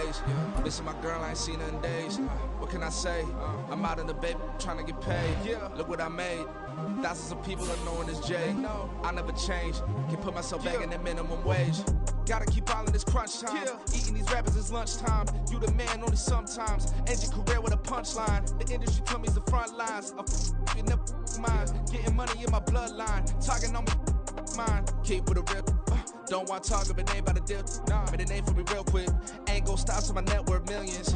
ways. Missing my girl, I ain't seen her in days. What can I say? I'm out in the baby, trying to get paid. Look what I made. Thousands of people are knowing this Jay. I never change. Can put myself back in the minimum wage. Gotta keep all of this crunch time. Eating these rappers is lunchtime. You the man only sometimes. End your career with a punchline. The industry told me the front lines. You never mind. Getting money in my bloodline. Talking on me, mine. Keep with a real. Don't want to talk if it ain't about a deal. Made a name for me real quick. Ain't gon' stop till my net worth millions.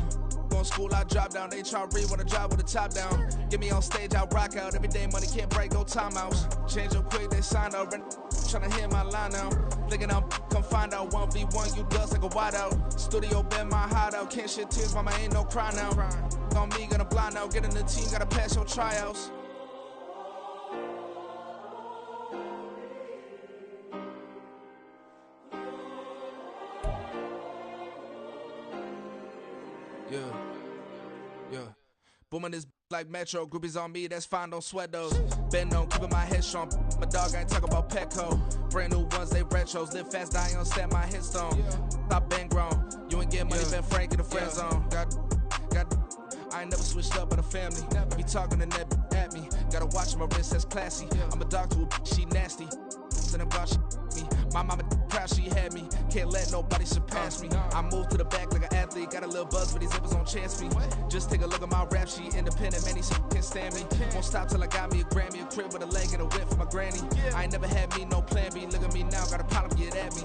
Going school, I drop down. They try to read when I drive with the top down. Get me on stage, I rock out. Every day money can't break, no timeouts. Change up quick, they sign up. Tryna hear my line now. Thinking I'm come find out 1v1, you dust like a wideout. Studio been my hideout. Can't shed tears, mama ain't no cry now. On me, gonna blind out. Get in the team, gotta pass your tryouts. Yeah. Booming this like Metro, groupies on me, that's fine, don't sweat those. Been on, keeping my head strong. My dog ain't talking about Petco. Brand new ones, they retros. Live fast, die on, set my headstone. Stop been grown. You ain't getting money, been frank in the friend zone. I ain't never switched up on the family. Be talking to that at me. Gotta watch my wrist, that's classy. I'm a dog to a she nasty. Send them God, she me. My mama proud she had me. Can't let nobody surpass me. I move to the back like an athlete. Got a little buzz, but these zippers don't chance me. Just take a look at my rap sheet. Independent, man, these can't stand me. Won't stop till I got me a Grammy, a crib with a leg and a whip for my granny. I ain't never had me no plan B. Look at me now, got a problem, get at me.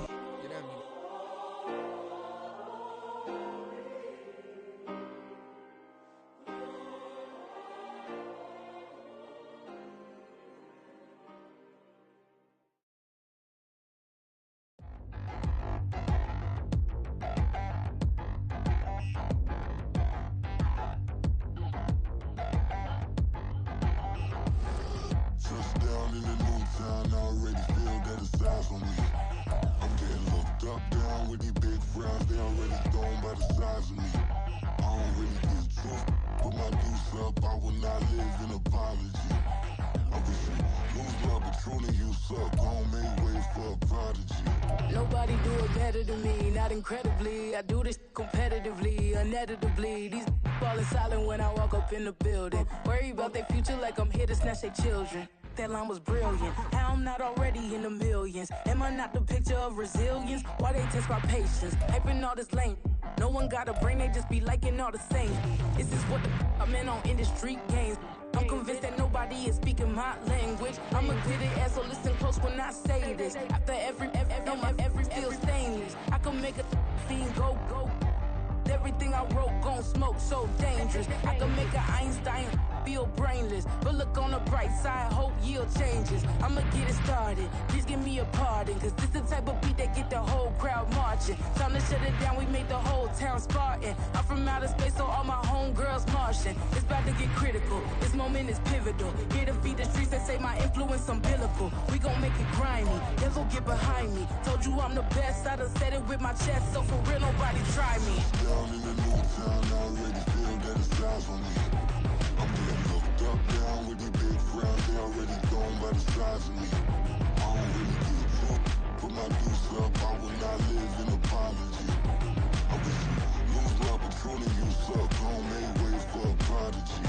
Nobody do it better than me, not incredibly. I do this competitively, uneditably. These falling silent when I walk up in the building. Worry about their future like I'm here to snatch their children. That line was brilliant. How I'm not already in the millions? Am I not the picture of resilience? Why they test my patience? Hyping all this lame. No one got a brain, they just be liking all the same. This is what the I'm in on industry games. I'm convinced that nobody is speaking my language. I'm a good ass, so listen close when I say this. After every feel stainless. I can make a scene go. Everything I wrote gon' smoke, so dangerous. I can make an Einstein feel brainless. But look on the bright side, hope yield changes. I'ma get it started, please give me a pardon. Cause this the type of beat that get the whole crowd marching. Time to shut it down, we made the whole town Spartan. I'm from outer space, so all my homegirls Martian. It's about to get critical, this moment is pivotal. Here to feed the streets that say my influence umbilical. We gon' make it grimy, devil get behind me. Told you I'm the best, I done said it with my chest. So for real, nobody try me. Down in the new town, I already feel that it's eyes on me. I'm getting looked up down with these big frowns, they already gone by the size of me. I don't really get took, put my deuce up, I will not live in apology. I wish you lose my patrolling, you suck, home made way for a prodigy.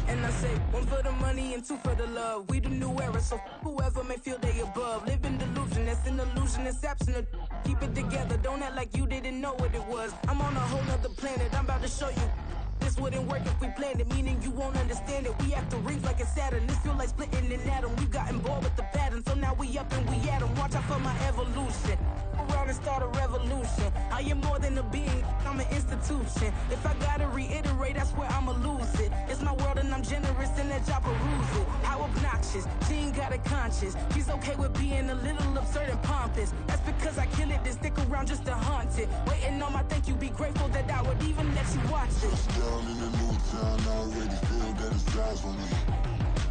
And I say, one for the money and two for the love. We the new era, so whoever may feel they above. Live in delusion, that's an illusion, that's absent. Keep it together, don't act like you didn't know what it was. I'm on a whole nother planet, I'm about to show you. This wouldn't work if we planned it, meaning you won't understand it. We have to rings like it's Saturn. This feel like splitting an atom. We gotten bored with the pattern, so now we up and we at 'em. Watch out for my evolution. Around and start a revolution. I am more than a being, I'm an institution. If I gotta reiterate, I swear I'ma lose it. It's my world and I'm generous and that y'all peruse it. How obnoxious, she ain't got a conscience. She's okay with being a little absurd and pompous. That's because I kill it, then stick around just to haunt it. Waiting on my thank you, be grateful that I would even let you watch it. Down in the new town, I already feel that it's eyes on me.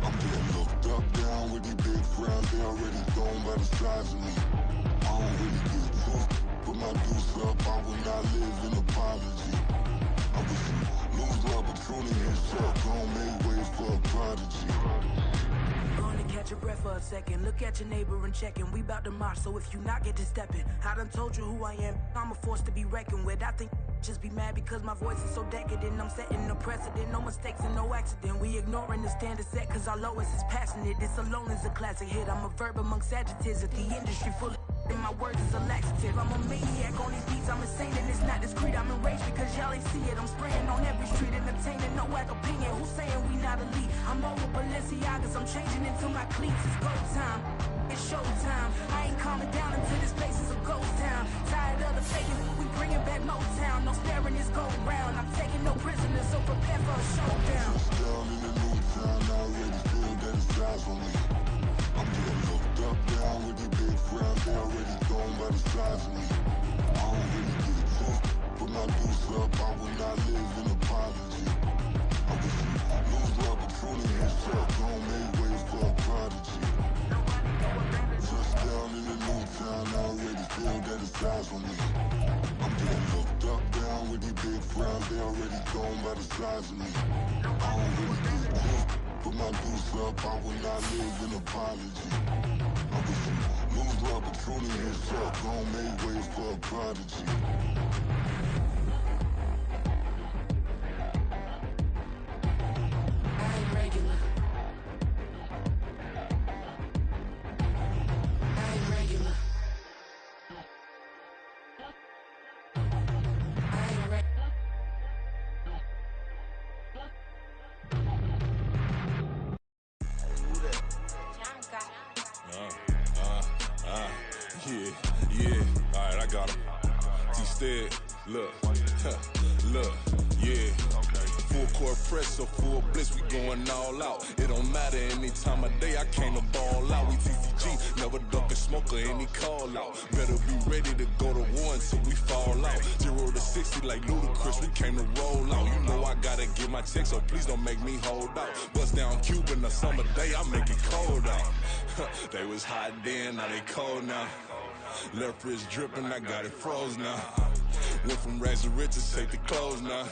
I'm getting looked up down with these big frowns, they already gone by the size of me. I don't really get took, put my deuce up, I will not live in apology. I wish you lose my patrolling, you suck, home made way for a prodigy. Gonna catch your breath for a second. Look at your neighbor and checking. We bout to march, so if you not get to stepping. I done told you who I am. I'm a force to be reckoned with. I think just be mad because my voice is so decadent. I'm setting the precedent, no mistakes and no accident. We ignoring the standard set cause our lowest is passionate. This alone is a classic hit. I'm a verb amongst adjectives at the industry full of and my words is a laxative. I'm a maniac on these beats, I'm insane and it's not discreet. I'm enraged because y'all ain't see it. I'm spraying on every street, entertaining, no whack opinion. Who's saying we not elite? I'm over Balenciagas, I'm changing into my cleats. It's go time, it's showtime. I ain't calming down until this place is a ghost town. Tired of the faking, we bringing back Motown. No sparing this go round. I'm taking no prisoners, so prepare for a showdown. Down in the new town, I already feel that it's eyes on me. I'm getting looked up down with the big frown. They already gone by the size of me. I don't really give a fuck. Put my deuce up, I will not live in apology. I wish you lose the opportunity yourself. Don't make way for a prodigy. Just down in the new town, I already feel that it's eyes on me. I'm getting looked up down with the big frown. They already gone by the size of me. I don't really give a fuck. Put my deuce up, I will not live in apology. I wish you lose the opportunity yourself. Don't make way for a prodigy. I ain't regular. I ain't regular. I ain't regular. Yeah, alright, I got him. T-Stead, look, yeah. Full court press, so full blitz, we going all out. It don't matter any time of day, I came to ball out. We TCG, never duck a smoke or any call out. Better be ready to go to war until we fall out. 0 to 60 like Ludacris, we came to roll out. You know I gotta get my check, so please don't make me hold out. Bust down Cuban a summer day, I make it cold out. They was hot then, now they cold now. Left wrist dripping, I got it froze now. Went from rags to riches, take the clothes now.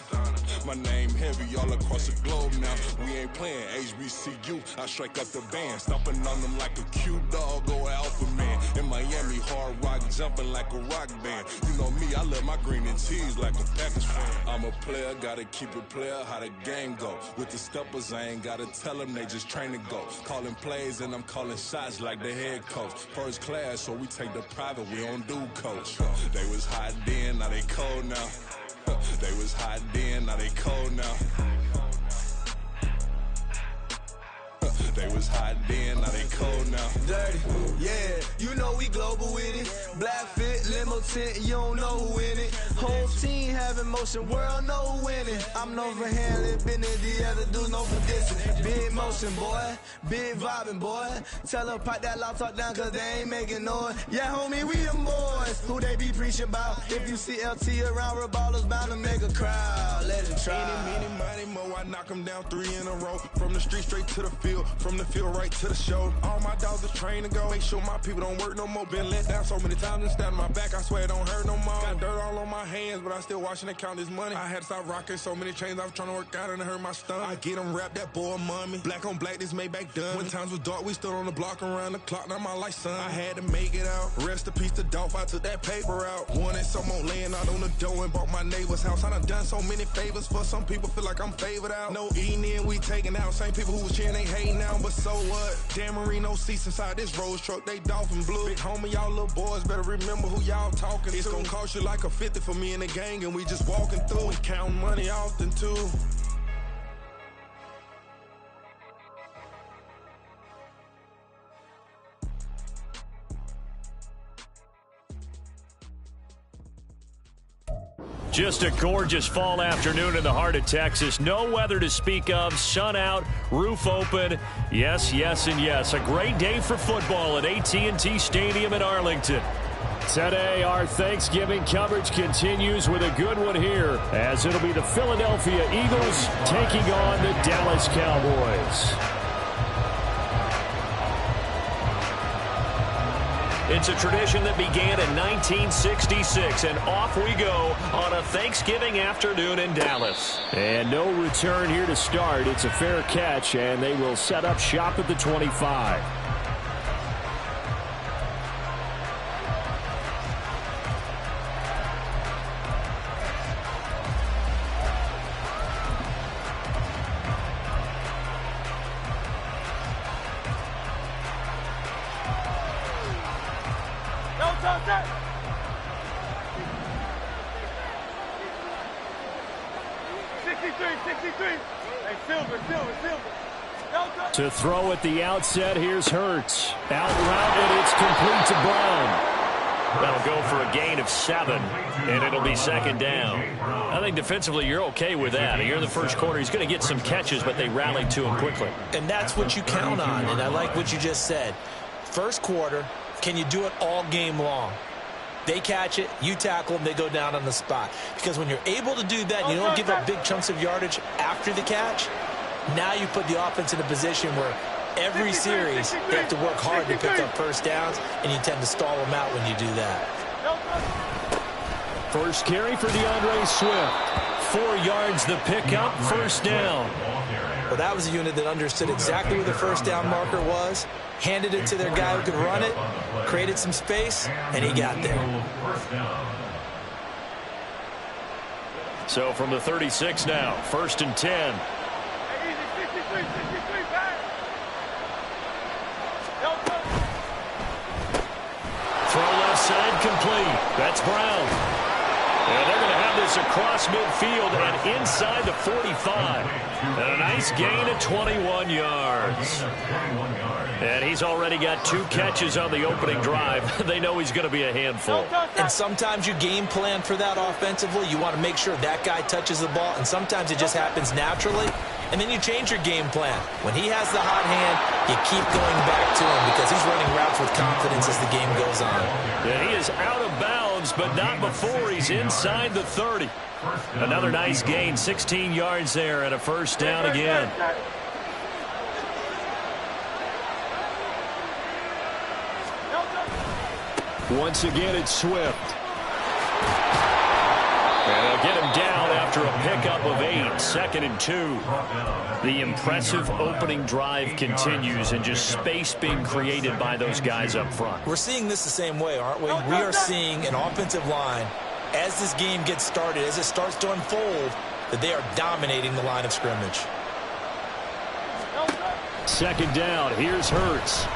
My name heavy all across the globe now. We ain't playing HBCU, I strike up the band. Stomping on them like a cute dog or alpha man. In Miami, hard rock jumping like a rock band. You know me, I love my green and cheese like a Packers fan. I'm a player, gotta keep it player, how the game go. With the steppers, I ain't gotta tell them, they just train to go. Calling plays and I'm calling shots like the head coach. First class, so we take the private, we don't do coach. They was hot then, now they cold now. They was hot then, now they cold now. They was hot then, now they cold now. Dirty, yeah, you know we global with it. Black fit, limo tint, you don't know who in it. Whole team having motion, world know who winning. I'm known for handling business, the other dudes known for dissing. Big motion, boy, big vibing, boy. Tell her pipe that loud talk down, cause they ain't making noise. Yeah, homie, we the boys, who they be preaching about. If you see LT around, Reballer's bound to make a crowd. Let it try. Eeny, meeny, money, mo, I knock them down 3 in a row. From the street straight to the field, from the field right to the show. All my dogs are trained to go. Make sure my people don't work no more. Been let down so many times and stabbed my back. I swear it don't hurt no more. Got dirt all on my hands, but I still watching and count this money. I had to stop rocking so many chains. I was trying to work out and it hurt my stomach. I get them wrapped, that boy mommy. Black on black, this Maybach done. When times was dark, we stood on the block around the clock. Now my life, son. I had to make it out. Rest in peace to Dolph. I took that paper out. Wanted someone laying out on the door and bought my neighbor's house. I done done so many favors for some people. Feel like I'm favored out. No eating in, we taking out. Same people who was cheering, they hating now. But so what? Dan Marino seats inside this Rolls truck, they dolphin blue. Big homie, y'all little boys better remember who y'all talking to. It's gonna cost you like a 50 for me and the gang, and we just walking through. We counting money often too. Just a gorgeous fall afternoon in the heart of Texas. No weather to speak of. Sun out, roof open. Yes, yes, and yes. A great day for football at AT&T Stadium in Arlington. Today, our Thanksgiving coverage continues with a good one here, as it'll be the Philadelphia Eagles taking on the Dallas Cowboys. It's a tradition that began in 1966, and off we go on a Thanksgiving afternoon in Dallas. And no return here to start. It's a fair catch, and they will set up shop at the 25. Hey, Silver. To throw at the outset, here's Hurts. Out route, and it's complete to Brown. That'll go for a gain of 7, and it'll be second down. I think defensively you're okay with that. Here in the first quarter, he's going to get some catches, but they rallied to him quickly. And that's what you count on, and I like what you just said. First quarter, can you do it all game long? They catch it, you tackle them, they go down on the spot. Because when you're able to do that, you don't give up big chunks of yardage after the catch, now you put the offense in a position where every series they have to work hard to pick up first downs, and you tend to stall them out when you do that. First carry for DeAndre Swift. 4 yards the pickup, first down. Well, that was a unit that understood exactly where the first down marker was, handed it to their guy who could run it, created some space, and he got there. So from the 36 now, first and 10. Throw left side complete. That's Brown. And they're going to have this across midfield and inside the 45. And a nice gain of 21 yards. And he's already got 2 catches on the opening drive. They know he's going to be a handful. And sometimes you game plan for that offensively. You want to make sure that guy touches the ball. And sometimes it just happens naturally. And then you change your game plan. When he has the hot hand, you keep going back to him because he's running routes with confidence as the game goes on. Yeah, he is out of bounds, but not before he's inside the 30. Another nice gain, 16 yards there, and a first down again. Once again, it's Swift. And they'll get him down after a pickup of 8, second and 2. The impressive opening drive continues, and just space being created by those guys up front. We're seeing this the same way, aren't we? We are seeing an offensive line, as this game gets started, as it starts to unfold, that they are dominating the line of scrimmage. Second down, here's Hurts.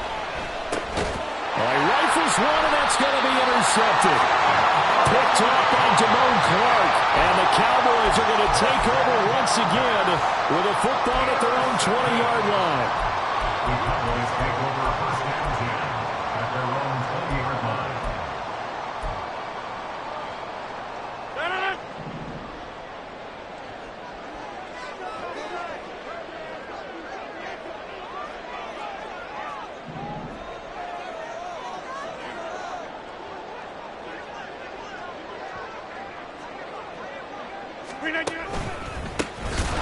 He rifles one, and that's going to be intercepted. Picked off by Damone Clark, and the Cowboys are going to take over once again with a football at their own 20-yard line. The Cowboys take over first and 10 at their own 20-yard line.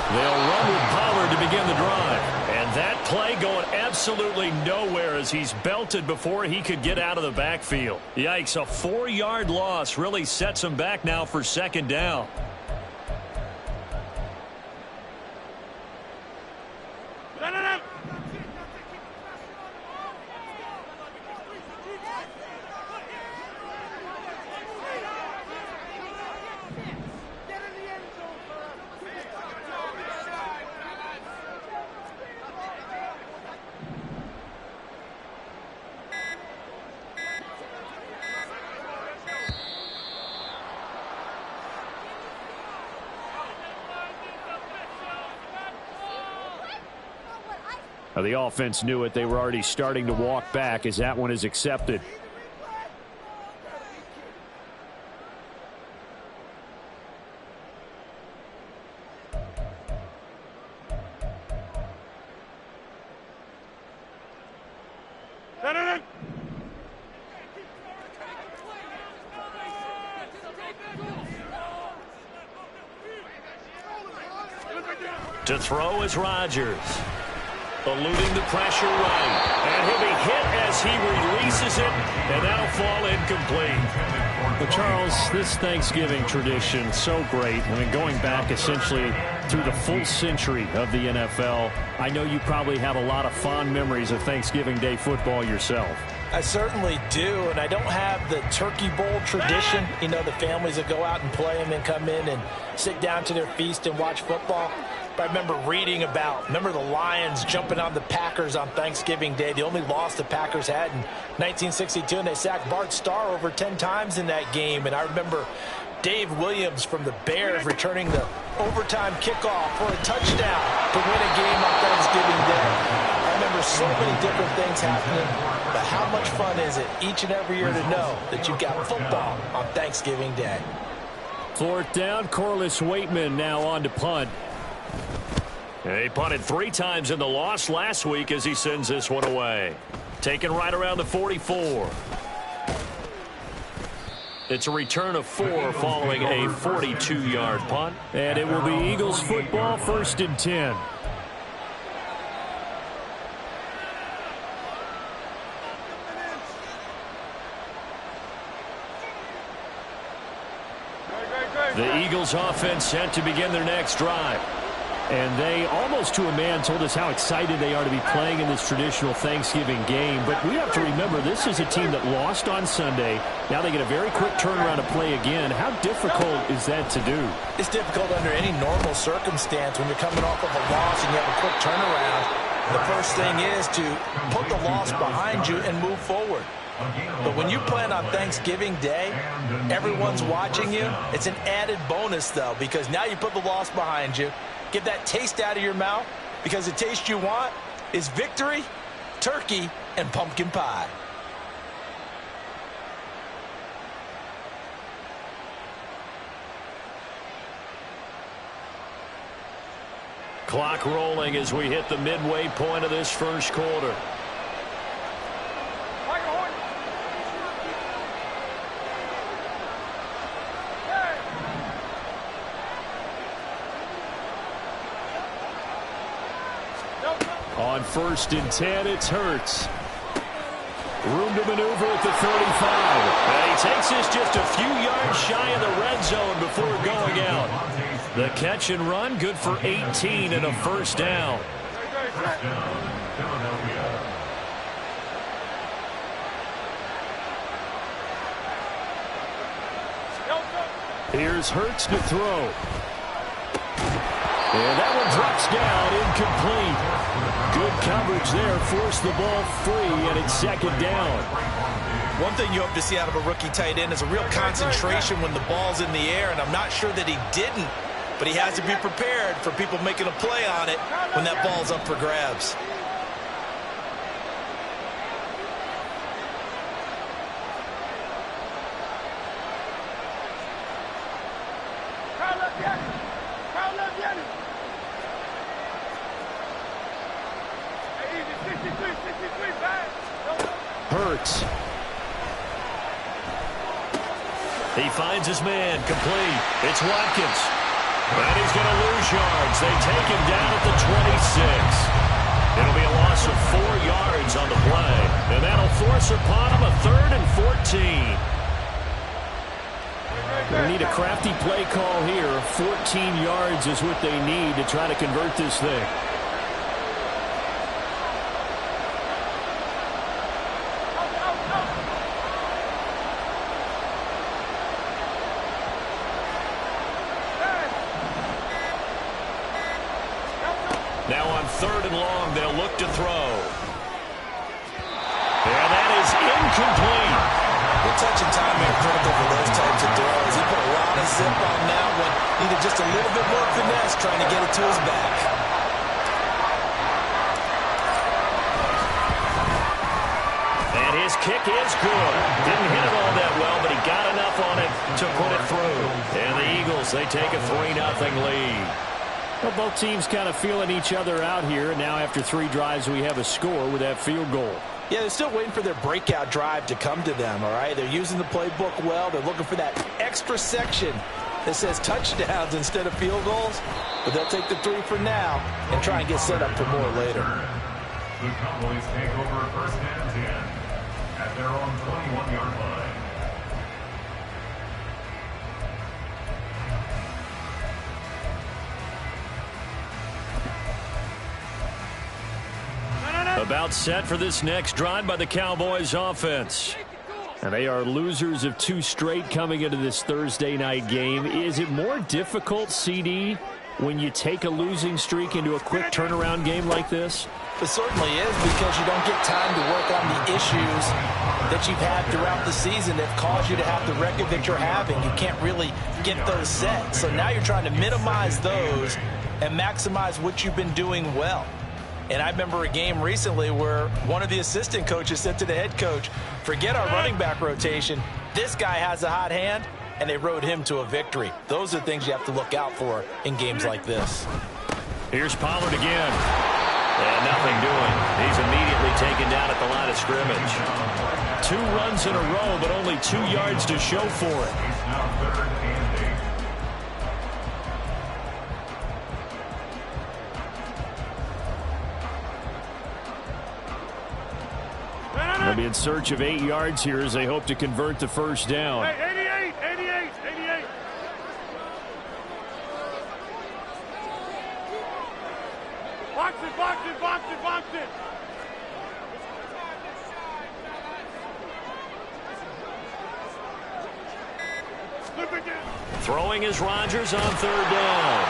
They'll run with Pollard to begin the drive. And that play going absolutely nowhere as he's belted before he could get out of the backfield. Yikes, a 4-yard loss really sets him back now for second down. The offense knew it. They were already starting to walk back as that one is accepted. To throw is Rodgers. Eluding the pressure right. And he'll be hit as he releases it, and that'll fall incomplete. But Charles, this Thanksgiving tradition, so great. I mean, going back essentially through the full century of the NFL, I know you probably have a lot of fond memories of Thanksgiving Day football yourself. I certainly do, and I don't have the Turkey Bowl tradition. You know, the families that go out and play them and come in and sit down to their feast and watch football. But I remember reading remember the Lions jumping on the Packers on Thanksgiving Day. The only loss the Packers had in 1962, and they sacked Bart Starr over 10 times in that game. And I remember Dave Williams from the Bears returning the overtime kickoff for a touchdown to win a game on Thanksgiving Day. I remember so many different things happening, but how much fun is it each and every year to know that you've got football on Thanksgiving Day? 4th down, Corliss Waitman now on to punt. He punted 3 times in the loss last week as he sends this one away. Taken right around the 44. It's a return of 4 following a 42-yard punt. And it will be Eagles football, 1st and 10. The Eagles offense set to begin their next drive. And they, almost to a man, told us how excited they are to be playing in this traditional Thanksgiving game. But we have to remember, this is a team that lost on Sunday. Now they get a very quick turnaround to play again. How difficult is that to do? It's difficult under any normal circumstance when you're coming off of a loss and you have a quick turnaround. The first thing is to put the loss behind you and move forward. But when you play on Thanksgiving Day, everyone's watching you. It's an added bonus, though, because now you put the loss behind you. Get that taste out of your mouth, because the taste you want is victory, turkey, and pumpkin pie. Clock rolling as we hit the midway point of this first quarter. On 1st and 10, it's Hurts. Room to maneuver at the 35. And he takes this just a few yards shy of the red zone before going out. The catch and run, good for 18 and a 1st down. Here's Hurts to throw. And that one drops down, incomplete. Good coverage there, forced the ball free, and it's 2nd down. One thing you hope to see out of a rookie tight end is a real concentration when the ball's in the air, and I'm not sure that he didn't, but he has to be prepared for people making a play on it when that ball's up for grabs. Hurts. He finds his man, complete. It's Watkins. And he's going to lose yards. They take him down at the 26. It'll be a loss of 4 yards on the play. And that'll force upon him a 3rd and 14. They need a crafty play call here. 14 yards is what they need to try to convert this thing. Now on 3rd and long, they'll look to throw. And that is incomplete. The touch and time are critical for those types of throws. He put a lot of zip on that one. Needed just a little bit more finesse trying to get it to his back. And his kick is good. Didn't hit it all that well, but he got enough on it to put it through. And the Eagles, they take a 3-0 lead. Well, both teams kind of feeling each other out here. And now after 3 drives, we have a score with that field goal. Yeah, they're still waiting for their breakout drive to come to them, all right? They're using the playbook well. They're looking for that extra section that says touchdowns instead of field goals. But they'll take the 3 for now and try and get set up for more later. The Cowboys take over 1st and 10 at their own 21-yard line. About set for this next drive by the Cowboys offense. And they are losers of 2 straight coming into this Thursday night game. Is it more difficult, CD, when you take a losing streak into a quick turnaround game like this? It certainly is, because you don't get time to work on the issues that you've had throughout the season that caused you to have the record that you're having. You can't really get those set. So now you're trying to minimize those and maximize what you've been doing well. And I remember a game recently where one of the assistant coaches said to the head coach, forget our running back rotation. This guy has a hot hand, and they rode him to a victory. Those are things you have to look out for in games like this. Here's Pollard again. And nothing doing. He's immediately taken down at the line of scrimmage. 2 runs in a row, but only 2 yards to show for it. They'll be in search of 8 yards here as they hope to convert the first down. Hey, 88. Box it. Throwing is Rodgers on 3rd down.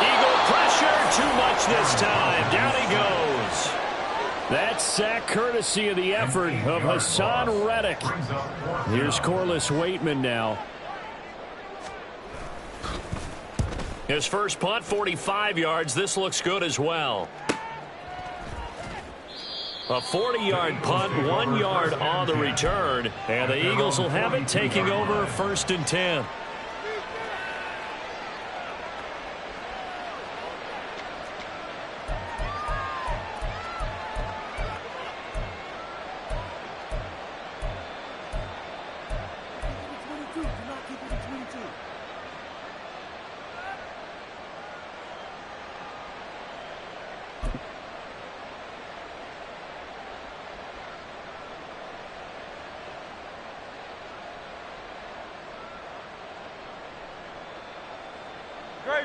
Eagle pressure, too much this time. Down he goes. That sack courtesy of the effort of Hassan Reddick. Here's Corliss Waitman now. His first punt, 45 yards. This looks good as well. A 40-yard punt, 1 yard on the return. And the Eagles will have it, taking over 1st and 10.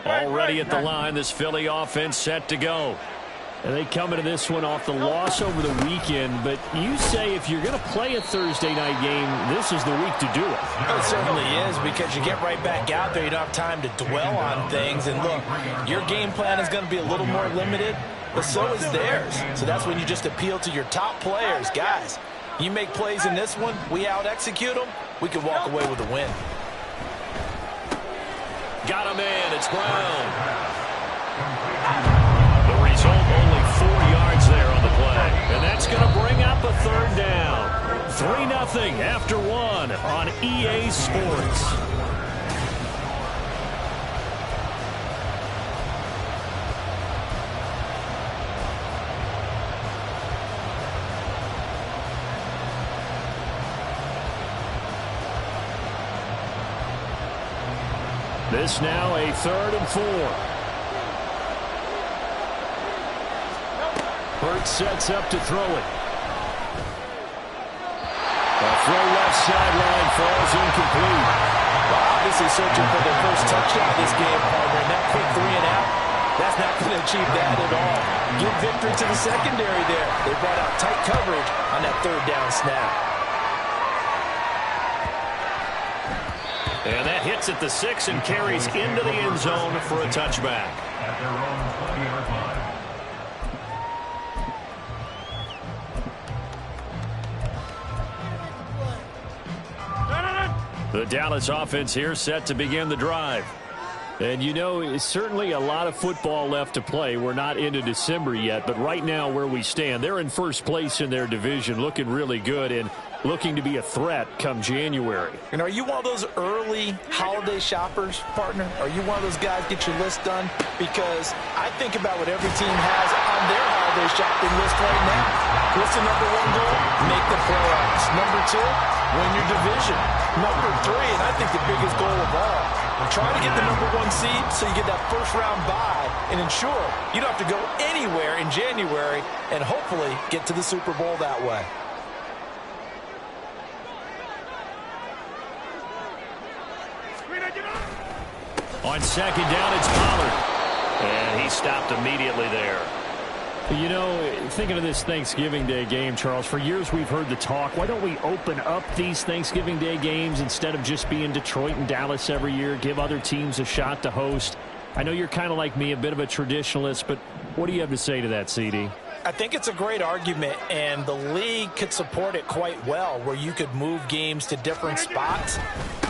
Already at the line, this Philly offense set to go. And they come into this one off the loss over the weekend. But you say if you're going to play a Thursday night game, this is the week to do it. It certainly is, because you get right back out there. You don't have time to dwell on things. And look, your game plan is going to be a little more limited, but so is theirs. So that's when you just appeal to your top players. Guys, you make plays in this one, we out-execute them, we can walk away with a win. Got him in. It's Brown. The result, only 4 yards there on the play. And that's going to bring up a 3rd down. 3-0 after 1 on EA Sports. This now a 3rd and 4. Hurts sets up to throw it. A throw left sideline falls incomplete. Well, obviously searching for their first touchdown this game, partner. And that quick 3 and out, that's not going to achieve that at all. Give victory to the secondary there. They brought out tight coverage on that 3rd down snap. And that hits at the 6 and carries into the end zone for a touchback. At their own 20-yard line. The Dallas offense here set to begin the drive. And you know, it's certainly a lot of football left to play. We're not into December yet, but right now where we stand, they're in first place in their division, looking really good and looking to be a threat come January. And are you one of those early holiday shoppers, partner? Are you one of those guys get your list done? Because I think about what every team has on their holiday shopping list right now. What's the number 1 goal? Make the playoffs. Number 2, win your division. Number 3, and I think the biggest goal of all, try to get the number 1 seed so you get that first-round bye and ensure you don't have to go anywhere in January and hopefully get to the Super Bowl that way. On 2nd down, it's Pollard. And he stopped immediately there. You know, thinking of this Thanksgiving Day game, Charles, for years we've heard the talk, why don't we open up these Thanksgiving Day games instead of just being Detroit and Dallas every year, give other teams a shot to host? I know you're kind of like me, a bit of a traditionalist, but what do you have to say to that, CD? I think it's a great argument, and the league could support it quite well, where you could move games to different spots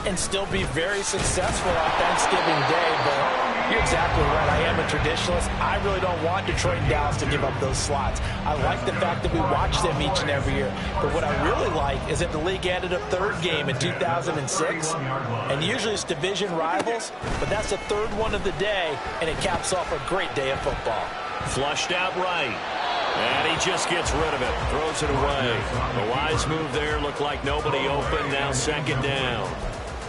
and still be very successful on Thanksgiving Day. But you're exactly right. I am a traditionalist. I really don't want Detroit and Dallas to give up those slots. I like the fact that we watch them each and every year. But what I really like is that the league added a third game in 2006, and usually it's division rivals, but that's the third one of the day, and it caps off a great day of football. Flushed out right. And he just gets rid of it. Throws it away. The wise move there. Looked like nobody open. Now second down.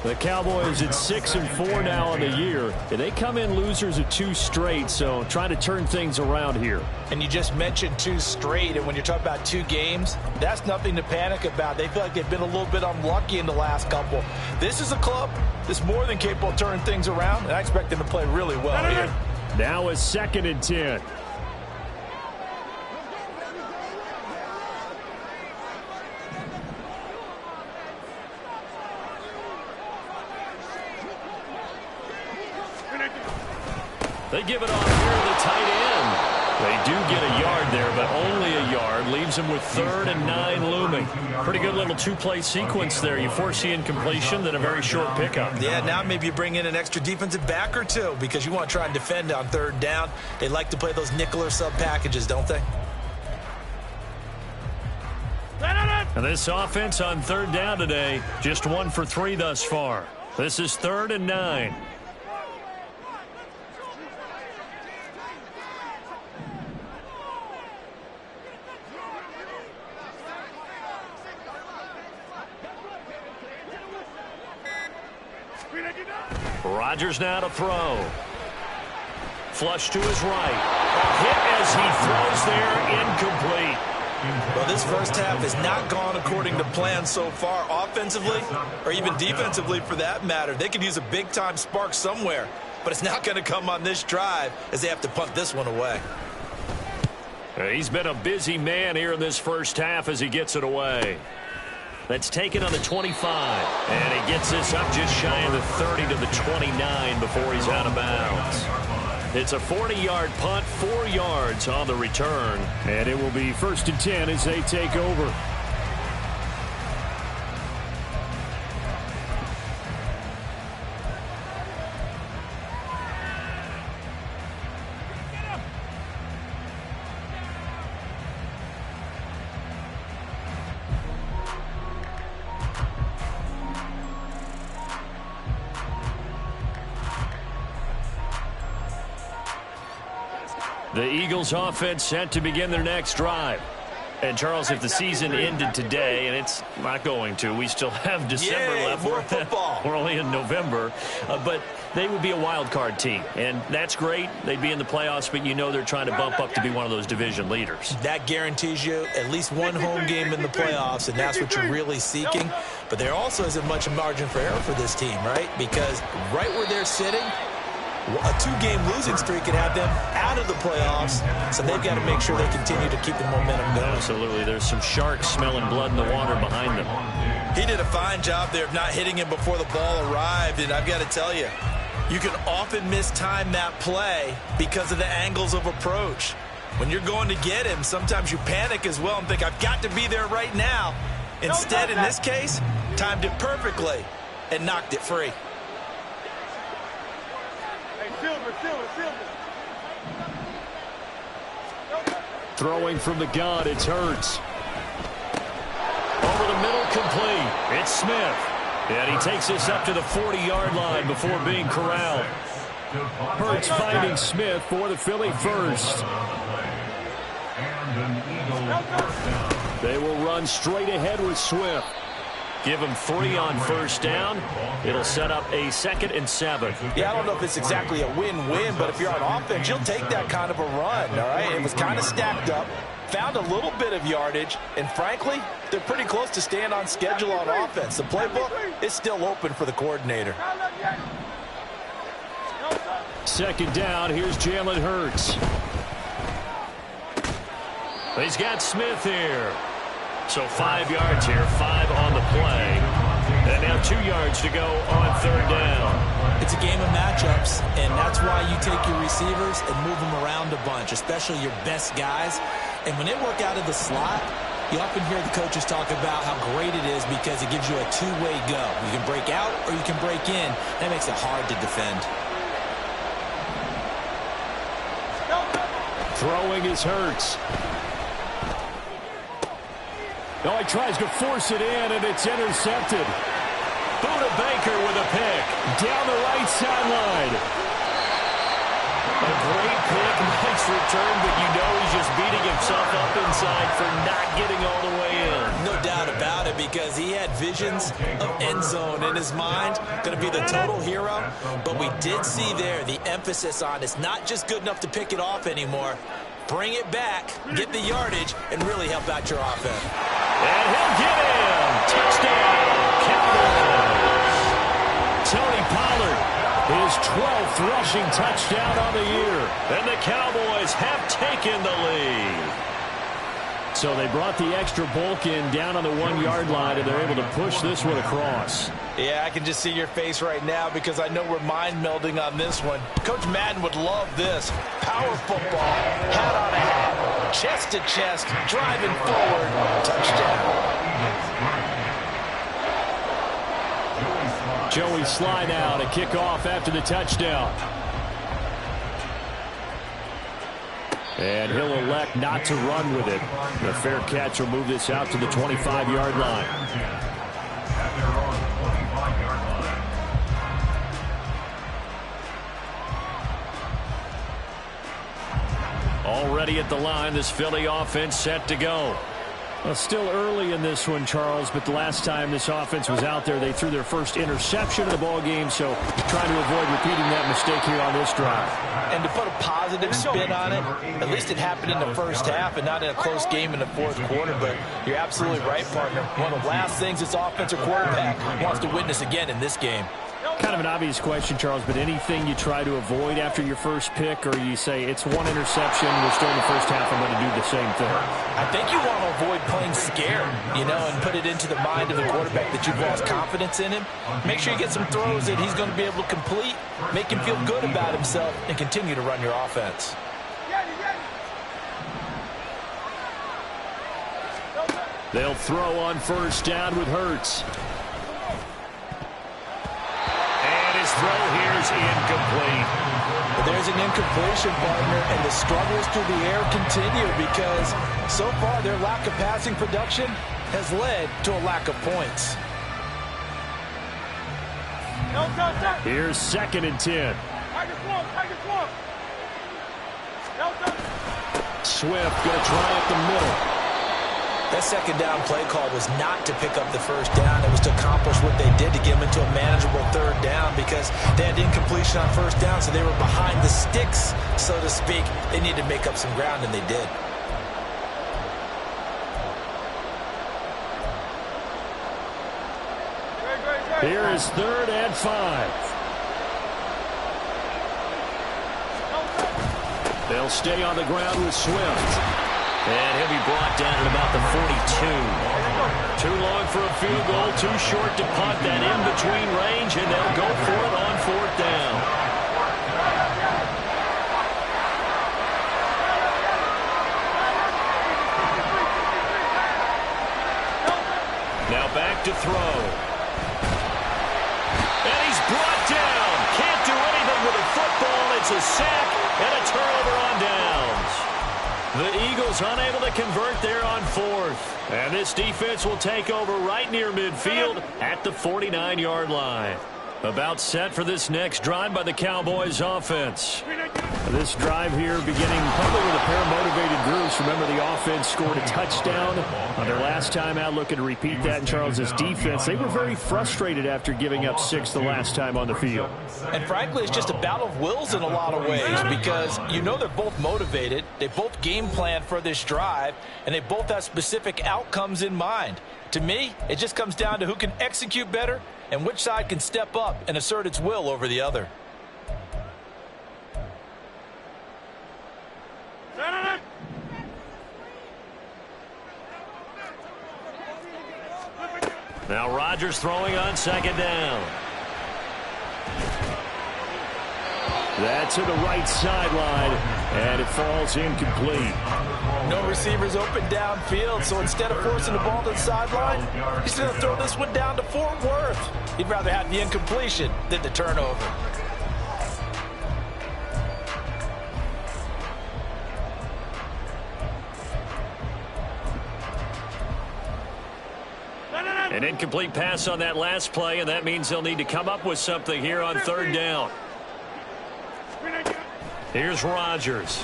The Cowboys at 6-4 now on the year. And they come in losers of 2 straight, so trying to turn things around here. And you just mentioned 2 straight, and when you're talking about 2 games, that's nothing to panic about. They feel like they've been a little bit unlucky in the last couple. This is a club that's more than capable of turning things around, and I expect them to play really well here. Now a 2nd and 10. They give it off here to the tight end. They do get a yard there, but only a yard. Leaves them with 3rd and 9 looming. Pretty good little 2-play sequence there. You force the incompletion, then a very short pickup. Yeah, now maybe you bring in an extra defensive back or 2 because you want to try and defend on 3rd down. They like to play those nickel or sub packages, don't they? And this offense on 3rd down today, just 1 for 3 thus far. This is 3rd and 9. Rodgers now to throw. Flush to his right. A hit as he throws there, incomplete. Well, this first half has not gone according to plan so far offensively or even defensively for that matter. They could use a big-time spark somewhere, but it's not going to come on this drive as they have to punt this one away. He's been a busy man here in this first half as he gets it away. That's taken on the 25, and he gets this up just shy of the 30 to the 29 before he's out of bounds. It's a 40-yard punt, 4 yards on the return, and it will be 1st and 10 as they take over. The Eagles offense set to begin their next drive. And, Charles, if the season ended today, and it's not going to, we still have December left. More football. We're only in November. But they would be a wild card team. And that's great. They'd be in the playoffs, but you know they're trying to bump up to be one of those division leaders. That guarantees you at least 1 home game in the playoffs, and that's what you're really seeking. But there also isn't much margin for error for this team, right? Because right where they're sitting, a 2-game losing streak could have them out of the playoffs, so they've got to make sure they continue to keep the momentum going. Absolutely. There's some sharks smelling blood in the water behind them. He did a fine job there of not hitting him before the ball arrived, and I've got to tell you, you can often mistime that play because of the angles of approach. When you're going to get him, sometimes you panic as well and think, I've got to be there right now. Instead, in this case, timed it perfectly and knocked it free. Throwing from the gun, it's Hurts. Over the middle, complete. It's Smith. And he takes this up to the 40-yard line before being corralled. Hurts finding Smith for the Philly first. They will run straight ahead with Swift. Give him 3 on first down. It'll set up a 2nd and 7. Yeah, I don't know if it's exactly a win-win, but if you're on offense, you'll take that kind of a run, all right? It was kind of stacked up, found a little bit of yardage, and frankly, they're pretty close to staying on schedule on offense. The playbook is still open for the coordinator. 2nd down, here's Jalen Hurts. He's got Smith here. So 5 yards here, 5 on the play. And now 2 yards to go on 3rd down. It's a game of matchups, and that's why you take your receivers and move them around a bunch, especially your best guys. And when they work out of the slot, you often hear the coaches talk about how great it is because it gives you a two-way go. You can break out or you can break in. That makes it hard to defend. Throwing is Hurts. Oh, he tries to force it in, and it's intercepted. Buda Baker with a pick down the right sideline. A great pick, nice return, but you know he's just beating himself up inside for not getting all the way in. No doubt about it, because he had visions of end zone in his mind. Going to be the total hero. But we did see there the emphasis on it's not just good enough to pick it off anymore. Bring it back, get the yardage, and really help out your offense. And he'll get him. Touchdown, Cowboys. Tony Pollard, his 12th rushing touchdown on the year. And the Cowboys have taken the lead. So they brought the extra bulk in down on the 1-yard line, and they're able to push this one across. Yeah, I can just see your face right now because I know we're mind melding on this one. Coach Madden would love this. Power football, hat on a hat, chest to chest, driving forward, touchdown. Joey Sly now to kick off after the touchdown. And he'll elect not to run with it. The fair catch will move this out to the 25-yard line. Already at the line, this Philly offense set to go. Well, still early in this one, Charles, but the last time this offense was out there, they threw their first interception of the ball game, so trying to avoid repeating that mistake here on this drive. And to put a positive spin on it, at least it happened in the first half and not in a close game in the fourth quarter, but you're absolutely right, partner. One of the last things this offensive quarterback wants to witness again in this game. Kind of an obvious question, Charles, but anything you try to avoid after your first pick, or you say it's one interception, we're still in the first half, I'm going to do the same thing? I think you want to avoid playing scared, and put it into the mind of the quarterback that you've lost confidence in him. Make sure you get some throws that he's going to be able to complete, make him feel good about himself, and continue to run your offense. They'll throw on first down with Hurts. His throw here is incomplete. Well, there's an incompletion, partner, and the struggles through the air continue because so far their lack of passing production has led to a lack of points. Here's 2nd and 10. Swift going to try up the middle. That second down play call was not to pick up the first down. It was to accomplish what they did to get them into a manageable third down because they had incompletion on first down, so they were behind the sticks, so to speak. They needed to make up some ground, and they did. Here is 3rd and 5. They'll stay on the ground with Swift. And he'll be brought down at about the 42. Too long for a field goal, too short to punt. That in-between range, and they'll go for it on 4th down. Now back to throw. And he's brought down. Can't do anything with a football. It's a sack and a turnover on downs. The Eagles unable to convert there on 4th. And this defense will take over right near midfield at the 49-yard line. About set for this next drive by the Cowboys offense. This drive here beginning probably with a pair of motivated groups. Remember, the offense scored a touchdown on their last time out. Looking to repeat that in Charles's defense. They were very frustrated after giving up 6 the last time on the field. And frankly, it's just a battle of wills in a lot of ways because they're both motivated. They both game plan for this drive, and they both have specific outcomes in mind. To me, it just comes down to who can execute better and which side can step up and assert its will over the other. Now Rodgers throwing on 2nd down. That's to the right sideline. And it falls incomplete. No receivers open downfield, so instead of forcing the ball to the sideline, he's going to throw this one down to Fort Worth. He'd rather have the incompletion than the turnover. An incomplete pass on that last play, and that means they'll need to come up with something here on third down. Here's Rodgers.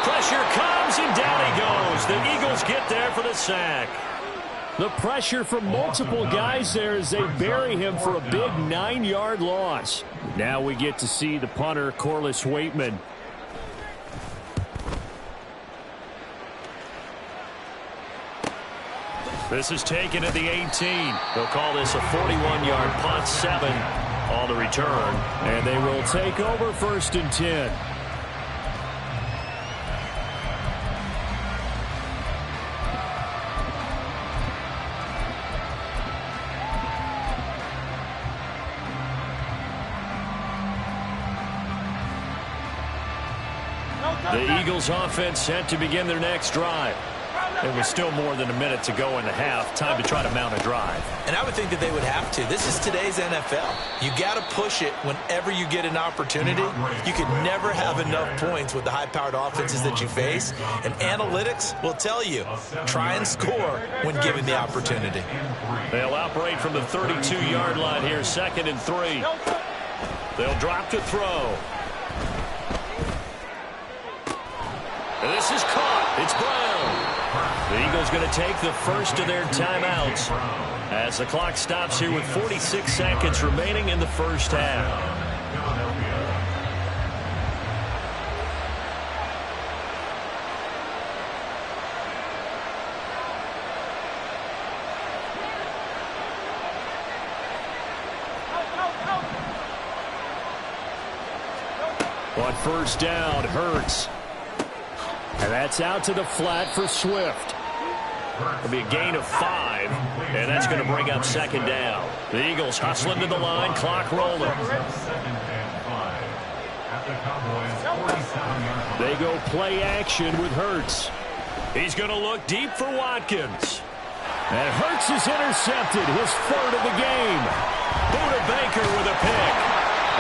Pressure comes, and down he goes. The Eagles get there for the sack. The pressure from multiple guys there as they bury him for a big 9-yard loss. Now we get to see the punter, Corliss Waitman. This is taken at the 18. They'll call this a 41-yard punt, 7 on the return. And they will take over 1st and 10. The Eagles offense set to begin their next drive. There was still more than a minute to go in the half. Time to try to mount a drive. And I would think that they would have to. This is today's NFL. You got to push it whenever you get an opportunity. You can never have enough points with the high-powered offenses that you face. And analytics will tell you, try and score when given the opportunity. They'll operate from the 32-yard line here, 2nd and 3. They'll drop to throw. And this is caught. It's Brown. The Eagles going to take the first of their timeouts as the clock stops here with 46 seconds remaining in the first half. On first down, Hurts. And that's out to the flat for Swift. It'll be a gain of 5, and that's going to bring up 2nd down. The Eagles hustling to the line, clock rolling. They go play action with Hurts. He's going to look deep for Watkins. And Hurts is intercepted, his 3rd of the game. Buda Baker with a pick.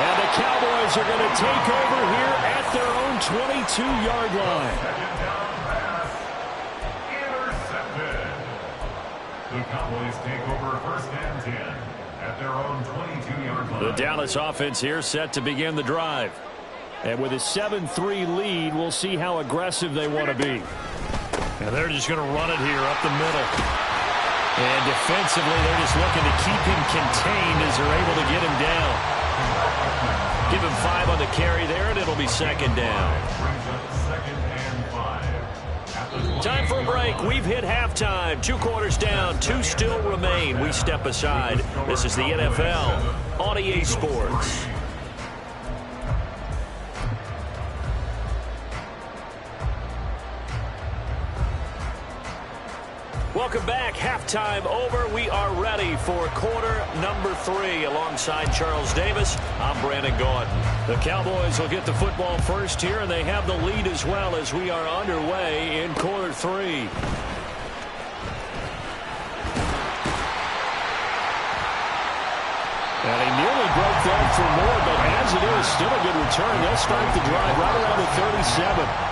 And the Cowboys are going to take over here at their own 22-yard line. The Cowboys take over 1st and 10 at their own 22-yard line. The Dallas offense here set to begin the drive. And with a 7-3 lead, we'll see how aggressive they want to be. And they're just going to run it here up the middle. And defensively, they're just looking to keep him contained as they're able to get him down. Give him 5 on the carry there, and it'll be 2nd down. Time for a break. We've hit halftime. 2 quarters down. 2 still remain. We step aside. This is the NFL on EA Sports. Welcome back. Halftime over. We are ready for quarter number 3. Alongside Charles Davis, I'm Brandon Gordon. The Cowboys will get the football first here, and they have the lead as well as we are underway in quarter 3. And he nearly broke that for more, but as it is, still a good return. They'll start the drive right around the 37.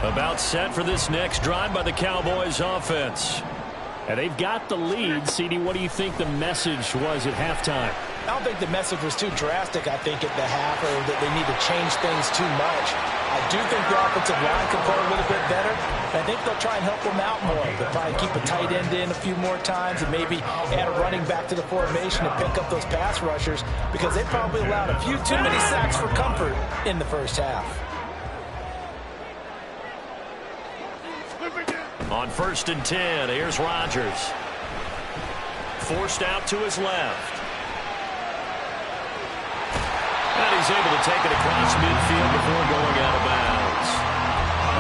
About set for this next drive by the Cowboys offense. And they've got the lead. CD, what do you think the message was at halftime? I don't think the message was too drastic, I think, at the half, or that they need to change things too much. I do think the offensive line can play a little bit better. I think they'll try and help them out more. They'll probably keep a tight end in a few more times and maybe add a running back to the formation to pick up those pass rushers, because they probably allowed a few too many sacks for comfort in the first half. On 1st and 10, here's Rodgers. Forced out to his left. And he's able to take it across midfield before going out of bounds.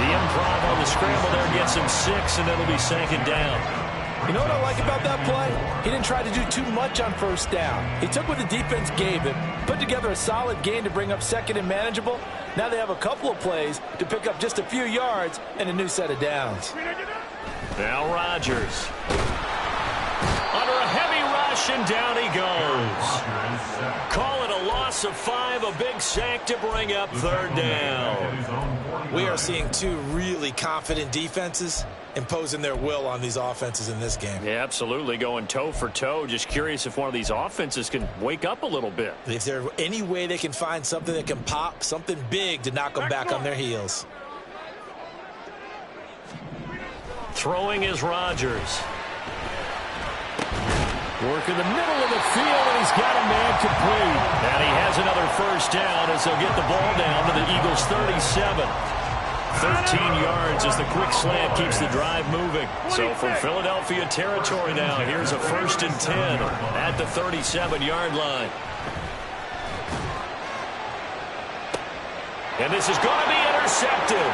The improv on the scramble there gets him 6, and it'll be 2nd down. You know what I like about that play? He didn't try to do too much on first down. He took what the defense gave him, put together a solid gain to bring up second and manageable. Now they have a couple of plays to pick up just a few yards and a new set of downs. Now Rodgers. Under a heavy rush, and down he goes. Call it a loss of 5, a big sack to bring up third down. We are seeing two really confident defenses imposing their will on these offenses in this game. Yeah, absolutely, going toe for toe. Just curious if one of these offenses can wake up a little bit. If there's any way they can find something that can pop, something big to knock them back on their heels. Throwing is Rodgers. Work in the middle of the field, and he's got a man complete. And he has another first down as they'll get the ball down to the Eagles' 37. 13 yards as the quick slant keeps the drive moving. So from Philadelphia territory now, here's a 1st and 10 at the 37-yard line. And this is going to be intercepted.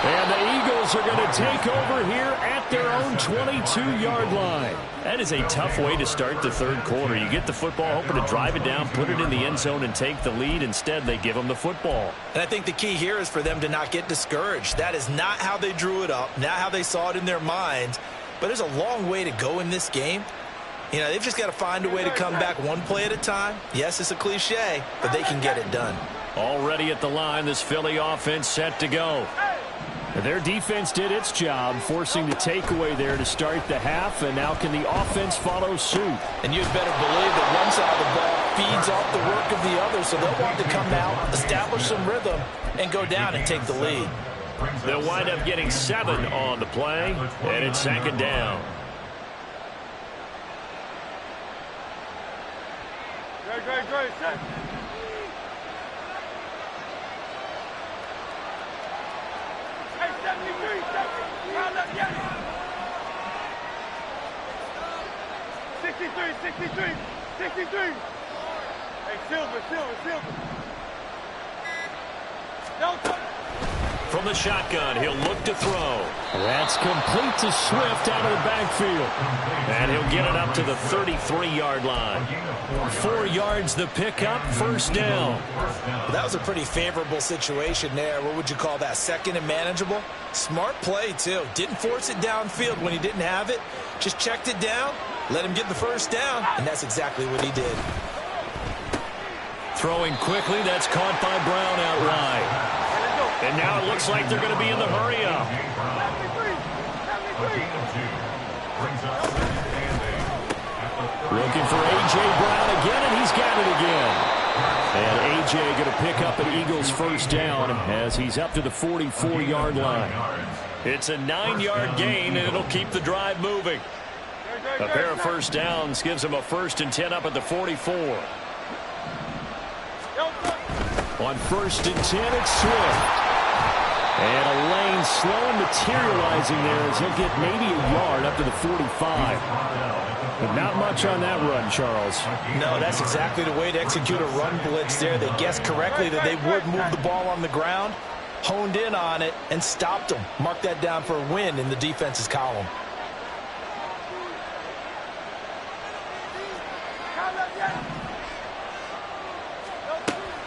And the Eagles are going to take over here at their own 22-yard line. That is a tough way to start the third quarter. You get the football, hoping to drive it down, put it in the end zone, and take the lead. Instead, they give them the football. And I think the key here is for them to not get discouraged. That is not how they drew it up, not how they saw it in their minds. But there's a long way to go in this game. You know, they've just got to find a way to come back one play at a time. Yes, it's a cliche, but they can get it done. Already at the line, this Philly offense set to go. Their defense did its job, forcing the takeaway there to start the half, and now can the offense follow suit? And you'd better believe that one side of the ball feeds off the work of the other, so they'll want to come out, establish some rhythm, and go down and take the lead. They'll wind up getting 7 on the play, and it's 2nd down. Great, set. Hey, 73, round up, get it. 63. Hey, Silver. Don't touch. From the shotgun, he'll look to throw. That's complete to Swift out of the backfield. And he'll get it up to the 33-yard line. 4 yards the pickup, 1st down. That was a pretty favorable situation there. What would you call that? 2nd and manageable? Smart play, too. Didn't force it downfield when he didn't have it. Just checked it down, let him get the 1st down, and that's exactly what he did. Throwing quickly, that's caught by Brown out wide. And now it looks like they're going to be in the hurry-up. Looking for A.J. Brown again, and he's got it again. And A.J. going to pick up an Eagles 1st down as he's up to the 44-yard line. It's a 9-yard gain, and it'll keep the drive moving. A pair of 1st downs gives them a 1st and 10 up at the 44. On 1st and 10, it's Swift. And a lane slow materializing there as he'll get maybe a yard up to the 45. But not much on that run, Charles. No, that's exactly the way to execute a run blitz there. They guessed correctly that they would move the ball on the ground, honed in on it, and stopped them. Mark that down for a win in the defense's column.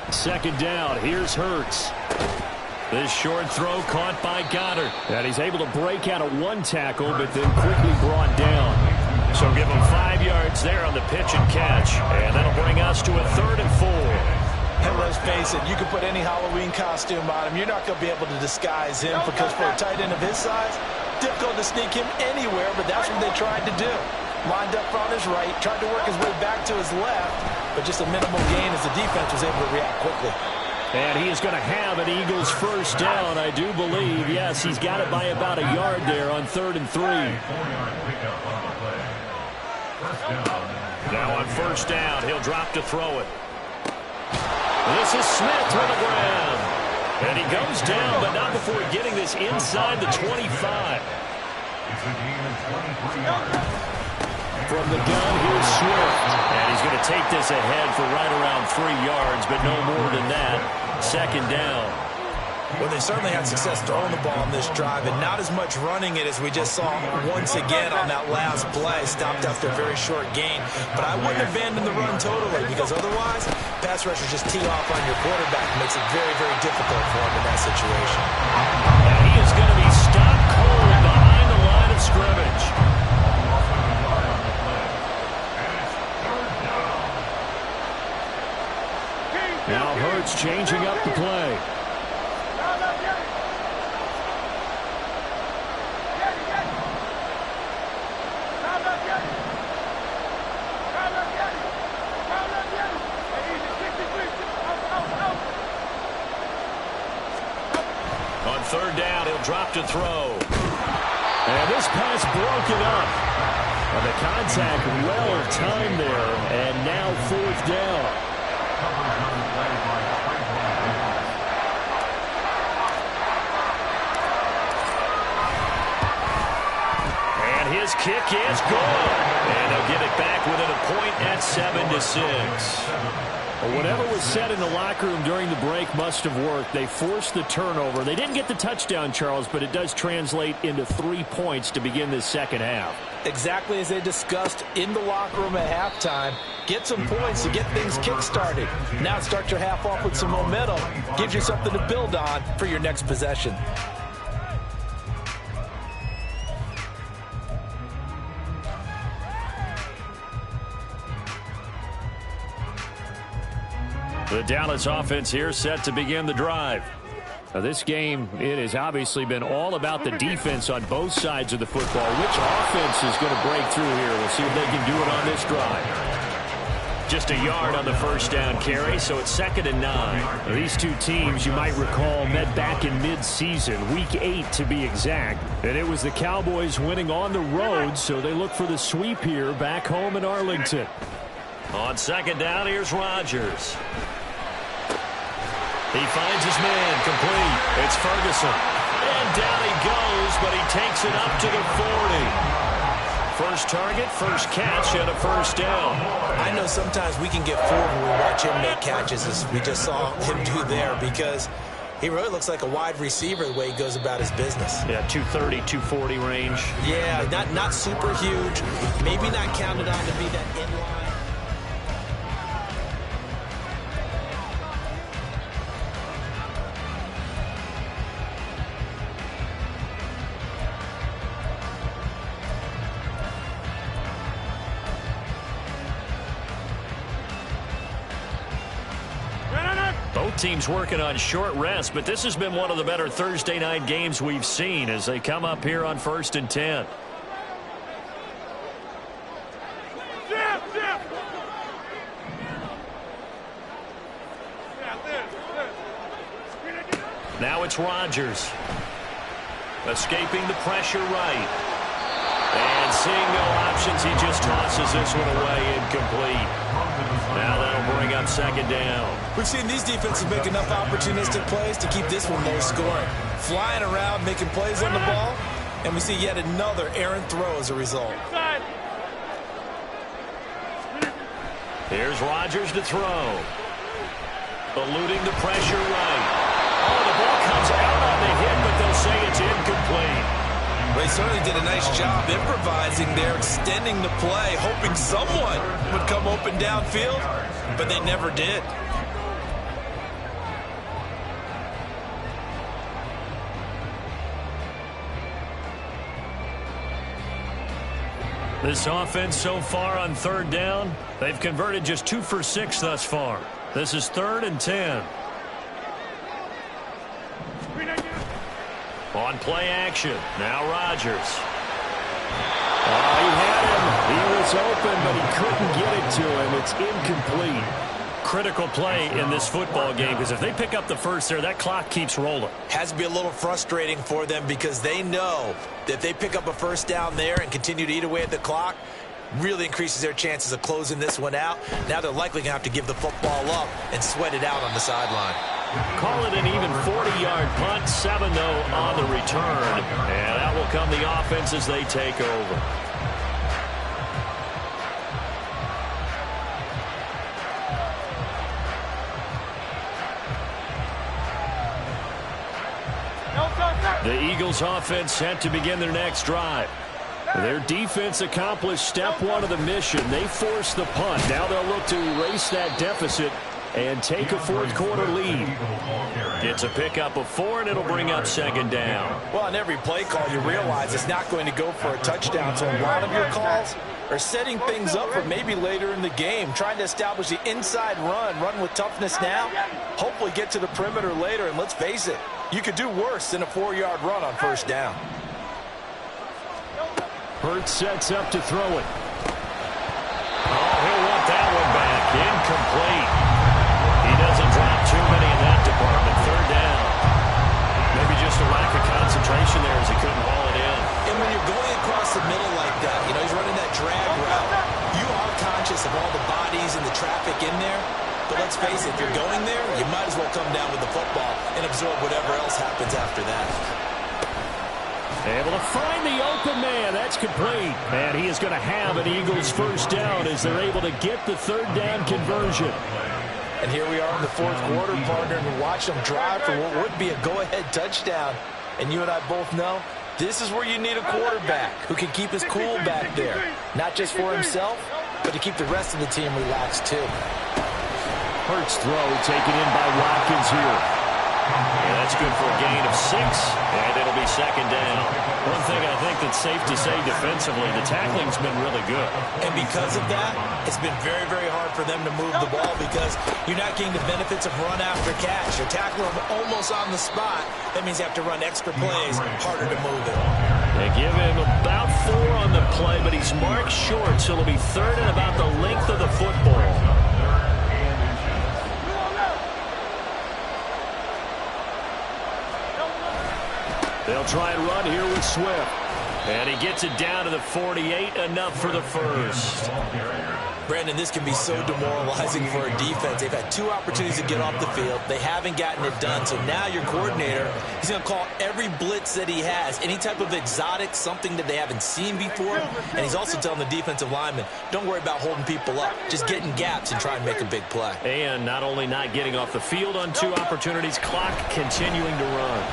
Second down, here's Hurts. This short throw caught by Goddard. And he's able to break out of one tackle, but then quickly brought down. So give him 5 yards there on the pitch and catch. And that'll bring us to a 3rd and 4. And let's face it, you can put any Halloween costume on him. You're not going to be able to disguise him because for a tight end of his size, difficult to sneak him anywhere, but that's what they tried to do. Lined up on his right, tried to work his way back to his left, but just a minimal gain as the defense was able to react quickly. And he is going to have an Eagles 1st down, I do believe. Yes, he's got it by about a yard there on 3rd and 3. Now on 1st down, he'll drop to throw it. This is Smith with the ground. And he goes down, but not before getting this inside the 25. From the gun, here's Swift. And he's going to take this ahead for right around 3 yards, but no more than that. 2nd down. Well, they certainly had success throwing the ball on this drive and not as much running it as we just saw once again on that last play. Stopped after a very short gain. But I wouldn't abandon the run totally because otherwise, pass rushers just tee off on your quarterback. It makes it very, very difficult for him in that situation. And he is going to be stopped cold behind the line of scrimmage. Now Hurts changing up the play. On third down, he'll drop to throw. And this pass broken up. And the contact well timed there. And now fourth down. And his kick is good. And they'll get it back within a point at 7-6. Well, whatever was said in the locker room during the break must have worked. They forced the turnover. They didn't get the touchdown, Charles, but it does translate into 3 points to begin this second half. Exactly as they discussed in the locker room at halftime. Get some points to get things kick-started. Now start your half off with some momentum. Gives you something to build on for your next possession. The Dallas offense here set to begin the drive. Now this game, it has obviously been all about the defense on both sides of the football. Which offense is going to break through here? We'll see if they can do it on this drive. Just a yard on the first down carry, so it's 2nd and 9. These two teams, you might recall, met back in mid-season, week 8 to be exact. And it was the Cowboys winning on the road, so they look for the sweep here back home in Arlington. On 2nd down, here's Rodgers. He finds his man complete. It's Ferguson. And down he goes, but he takes it up to the 40. First target, first catch, and a first down. I know sometimes we can get fooled when we watch him make catches, as we just saw him do there, because he really looks like a wide receiver the way he goes about his business. Yeah, 230, 240 range. Yeah, not super huge. Maybe not counted on to be that inline. Teams working on short rest, but this has been one of the better Thursday night games we've seen as they come up here on 1st and 10. Now it's Rodgers. Escaping the pressure right. And seeing no options, he just tosses this one away incomplete. Now that'll bring up 2nd down. We've seen these defenses make enough opportunistic plays to keep this one low scoring. Flying around, making plays on the ball, and we see yet another errant throw as a result. Here's Rodgers to throw. Eluding the pressure right. Oh, the ball comes out on the hit, but they'll say it's incomplete. They certainly did a nice job improvising there, extending the play, hoping someone would come open downfield, but they never did. This offense so far on 3rd down, they've converted just 2 for 6 thus far. This is 3rd and 10. On play action, now Rodgers. He had him. He was open, but he couldn't get it to him. It's incomplete. Critical play in this football game, because if they pick up the first there, that clock keeps rolling. Has to be a little frustrating for them because they know that if they pick up a first down there and continue to eat away at the clock, really increases their chances of closing this one out. Now they're likely going to have to give the football up and sweat it out on the sideline. Call it an even 40-yard punt, 7 though on the return. And that will come the offense as they take over. The Eagles offense set to begin their next drive. Their defense accomplished step one of the mission. They forced the punt. Now they'll look to erase that deficit and take a fourth quarter lead. It's a pickup of 4, and it'll bring up second down. Well, on every play call, you realize it's not going to go for a touchdown. So a lot of your calls are setting things up for maybe later in the game, trying to establish the inside run with toughness now, hopefully get to the perimeter later. And let's face it, you could do worse than a 4-yard run on first down. Hurts sets up to throw it. Oh, he'll want that one back. Incomplete. He doesn't drop too many in that department. Third down. Maybe just a lack of concentration there as he couldn't haul it in. And when you're going across the middle like that, you know, he's running that drag route, you are conscious of all the bodies and the traffic in there. But let's face it, if you're going there, you might as well come down with the football and absorb whatever else happens after that. Able to find the open man. That's complete. And he is going to have an Eagles first down as they're able to get the third down conversion. And here we are in the fourth quarter, partner, and watch them drive for what would be a go-ahead touchdown. And you and I both know this is where you need a quarterback who can keep his cool back there. Not just for himself, but to keep the rest of the team relaxed too. Hurts throw taken in by Watkins here. Yeah, that's good for a gain of 6, and it'll be second down. One thing I think that's safe to say defensively, the tackling's been really good. And because of that, it's been very, very hard for them to move the ball because you're not getting the benefits of run after catch. You're tackling them almost on the spot. That means you have to run extra plays, harder to move it. They give him about 4 on the play, but he's marked short, so it'll be third and about the length of the football. They'll try and run here with Swift. And he gets it down to the 48, enough for the first. Brandon, this can be so demoralizing for a defense. They've had 2 opportunities to get off the field. They haven't gotten it done. So now your coordinator, he's going to call every blitz that he has, any type of exotic, something that they haven't seen before. And he's also telling the defensive lineman, don't worry about holding people up. Just get in gaps and try and make a big play. And not only not getting off the field on 2 opportunities, clock continuing to run.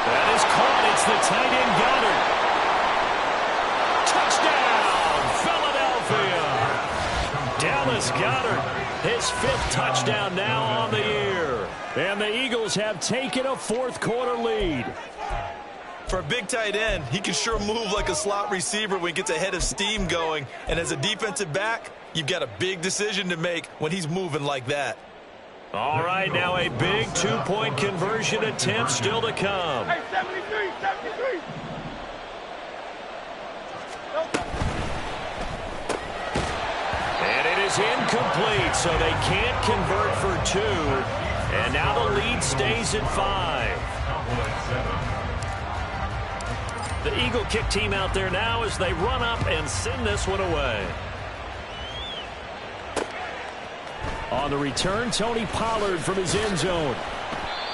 That is caught. It's the tight end Goddard. Touchdown, Philadelphia. Dallas Goedert, his 5th touchdown now on the year. And the Eagles have taken a fourth quarter lead. For a big tight end, he can sure move like a slot receiver when he gets a head of steam going. And as a defensive back, you've got a big decision to make when he's moving like that. All right, now a big 2-point conversion attempt still to come. Hey, 73, 73. And it is incomplete, so they can't convert for 2. And now the lead stays at 5. The Eagle kick team out there now as they run up and send this one away. On the return, Tony Pollard from his end zone.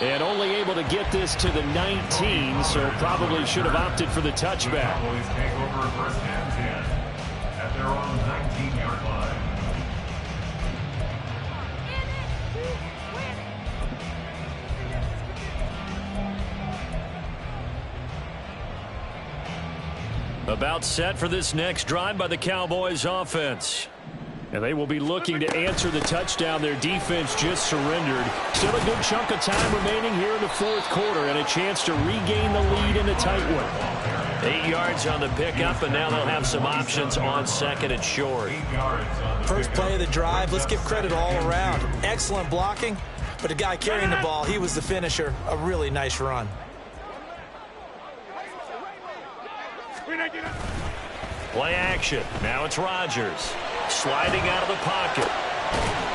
And only able to get this to the 19, so probably should have opted for the touchback. Cowboys take over first and 10 at their own 19-yard line. About set for this next drive by the Cowboys offense. And they will be looking to answer the touchdown their defense just surrendered. Still a good chunk of time remaining here in the fourth quarter and a chance to regain the lead in a tight one. 8 yards on the pickup, and now they'll have some options on second and short. First play of the drive, let's give credit all around. Excellent blocking, but the guy carrying the ball, he was the finisher. A really nice run. Play action. Now it's Rodgers. Sliding out of the pocket.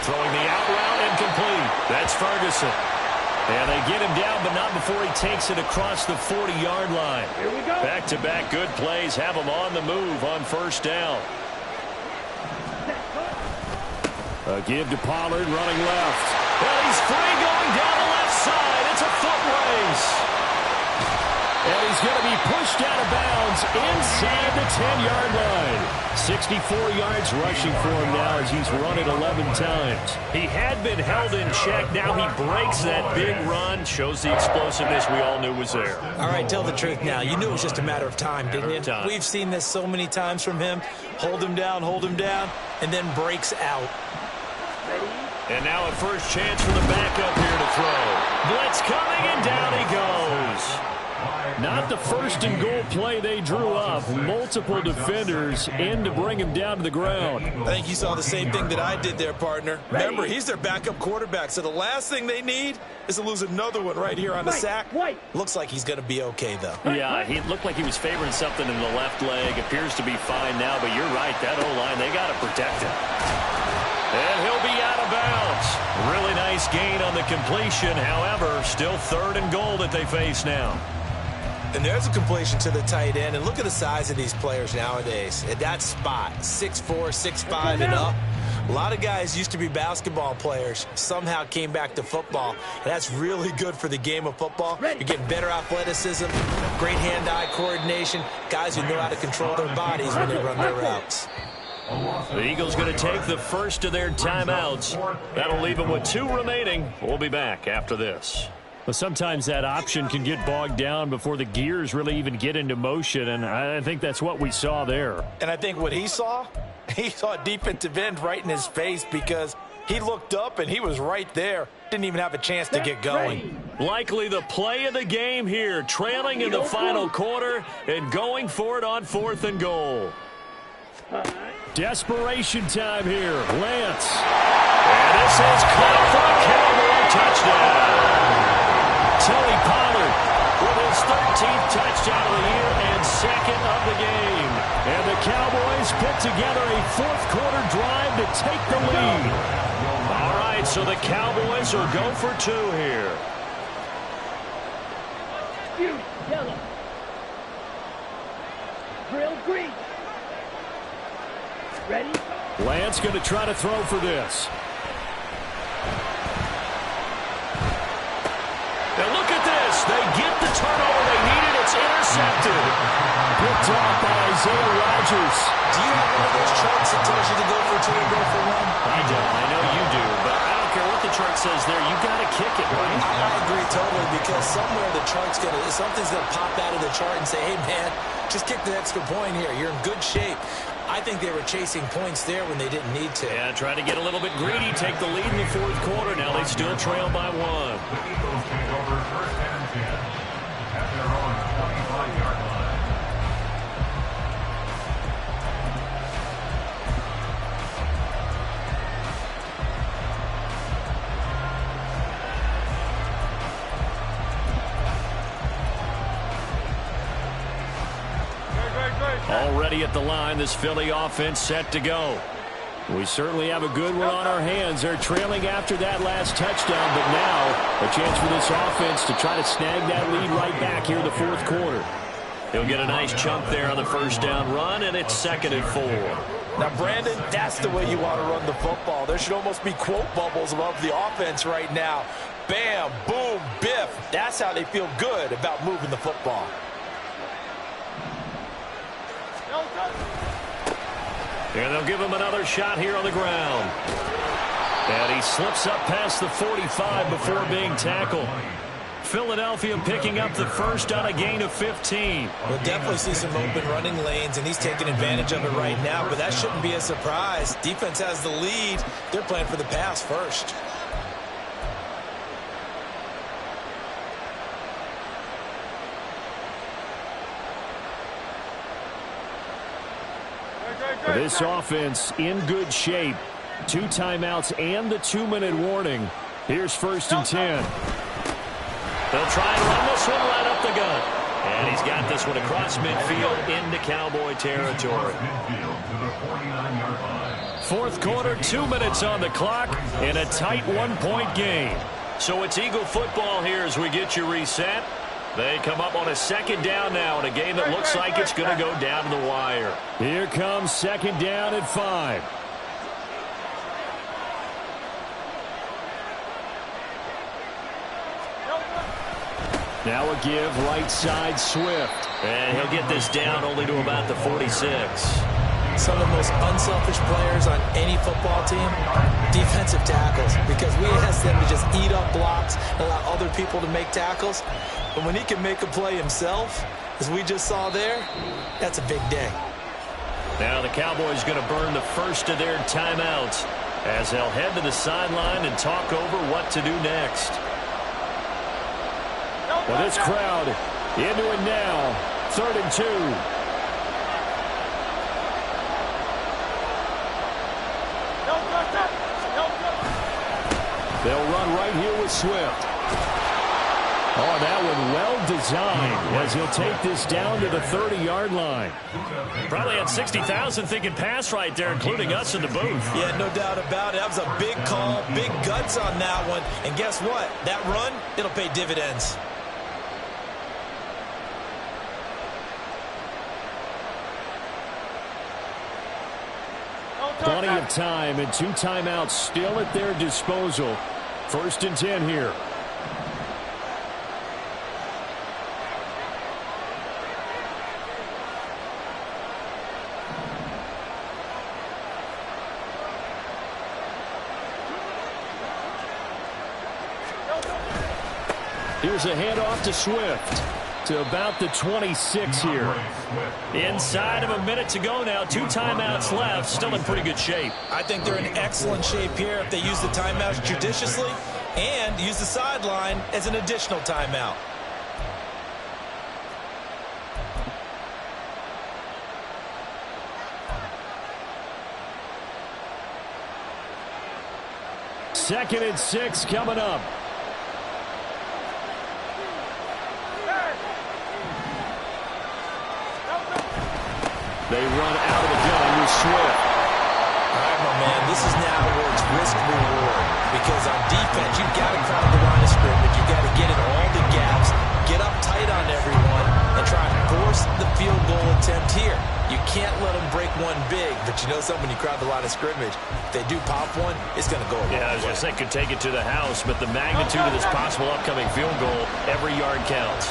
Throwing the out route incomplete. That's Ferguson. And they get him down, but not before he takes it across the 40-yard line. Here we go. Back-to-back good plays have him on the move on first down. A give to Pollard running left. Well, he's free going down the left side. It's a foot race. And he's going to be pushed out of bounds inside the 10-yard line. 64 yards rushing for him now as he's run it 11 times. He had been held in check. Now he breaks that big run. Shows the explosiveness we all knew was there. All right, tell the truth now. You knew it was just a matter of time, didn't you? Time. We've seen this so many times from him. Hold him down, and then breaks out. And now a first chance for the backup here to throw. Blitz coming, and down he goes. Not the first and goal play they drew up. Multiple defenders in to bring him down to the ground. I think you saw the same thing that I did there, partner. Remember, he's their backup quarterback, so the last thing they need is to lose another one right here on the sack. Looks like he's going to be okay, though. Yeah, he looked like he was favoring something in the left leg. Appears to be fine now, but you're right. That O-line, they got to protect him. And he'll be out of bounds. Really nice gain on the completion. However, still 3rd and goal that they face now. And there's a completion to the tight end. And look at the size of these players nowadays. At that spot, 6'4", 6'5", and up. A lot of guys used to be basketball players, somehow came back to football. And that's really good for the game of football. You're getting better athleticism, great hand-eye coordination, guys who know how to control their bodies when they run their routes. The Eagles going to take the first of their timeouts. That'll leave them with 2 remaining. We'll be back after this. Well, sometimes that option can get bogged down before the gears really even get into motion, and I think that's what we saw there. And I think what he saw a defensive end right in his face because he looked up and he was right there. Didn't even have a chance to get going. Likely the play of the game here, trailing in the final quarter and going for it on 4th and goal. Desperation time here. Lance. And this is caught for a Cowboy touchdown. Tony Pollard with his 13th touchdown of the year and 2nd of the game. And the Cowboys put together a 4th quarter drive to take the lead. All right, so the Cowboys will go for 2 here. Yellow. Drill green. Ready? Lance going to try to throw for this. Now look at this. They get the turnover they needed. It's intercepted. Picked off by Isaiah Rodgers. Do you have one of those charts that tells you to go for 2 and go for 1? I don't. I know you do. But I don't care what the chart says there. You got to kick it, right? I agree totally because somewhere the chart's something's going to pop out of the chart and say, hey, man, just kick the extra point here. You're in good shape. I think they were chasing points there when they didn't need to. Yeah, try to get a little bit greedy, take the lead in the 4th quarter. Now they still trail by 1. The Eagles take over 1st and 10 at their own 25-yard line. Already at the line, this Philly offense set to go. We certainly have a good one on our hands. They're trailing after that last touchdown, but now a chance for this offense to try to snag that lead right back here in the 4th quarter. He'll get a nice chunk there on the 1st down run, and it's 2nd and 4. Now, Brandon, that's the way you want to run the football. There should almost be quote bubbles above the offense right now. Bam, boom, biff. That's how they feel good about moving the football. And they'll give him another shot here on the ground. And he slips up past the 45 before being tackled. Philadelphia picking up the first on a gain of 15. We'll definitely see some open running lanes, and he's taking advantage of it right now, but that shouldn't be a surprise. Defense has the lead. They're playing for the pass first. This offense in good shape. 2 timeouts and the 2-minute warning. Here's 1st and 10. They'll try and run this one right up the gut. And he's got this one across midfield into Cowboy territory. 4th quarter, 2 minutes on the clock, and a tight 1-point game. So it's Eagle football here as we get you reset. They come up on a 2nd down now in a game that looks like it's going to go down to the wire. Here comes 2nd down at 5. Now a give right side Swift. And he'll get this down only to about the 46. Some of the most unselfish players on any football team, defensive tackles, because we ask them to just eat up blocks and allow other people to make tackles. But when he can make a play himself, as we just saw there, that's a big day. Now the Cowboys going to burn the first of their timeouts as they'll head to the sideline and talk over what to do next. Well, this crowd into it now. 3rd and 2. They'll run right here with Swift. Oh, that one well designed as he'll take this down to the 30-yard line. Probably had 60,000 thinking pass right there, including us in the booth. Yeah, no doubt about it. That was a big call, big guts on that one. And guess what? That run, it'll pay dividends. Plenty of time and 2 timeouts still at their disposal. 1st and 10 here. Here's a handoff to Swift to about the 26 here. Inside of a minute to go now. 2 timeouts left. Still in pretty good shape. I think they're in excellent shape here if they use the timeouts judiciously and use the sideline as an additional timeout. Second and 6 coming up. They run out of the gun with Swift. All right, my man, this is now where it's risk-reward. Because on defense, you've got to crowd the line of scrimmage. You've got to get in all the gaps, get up tight on everyone, and try and force the field goal attempt here. You can't let them break one big, but you know something, when you crowd the line of scrimmage, if they do pop one, it's going to go a long way. Yeah, I was going to say, could take it to the house, but the magnitude of this possible upcoming field goal, every yard counts.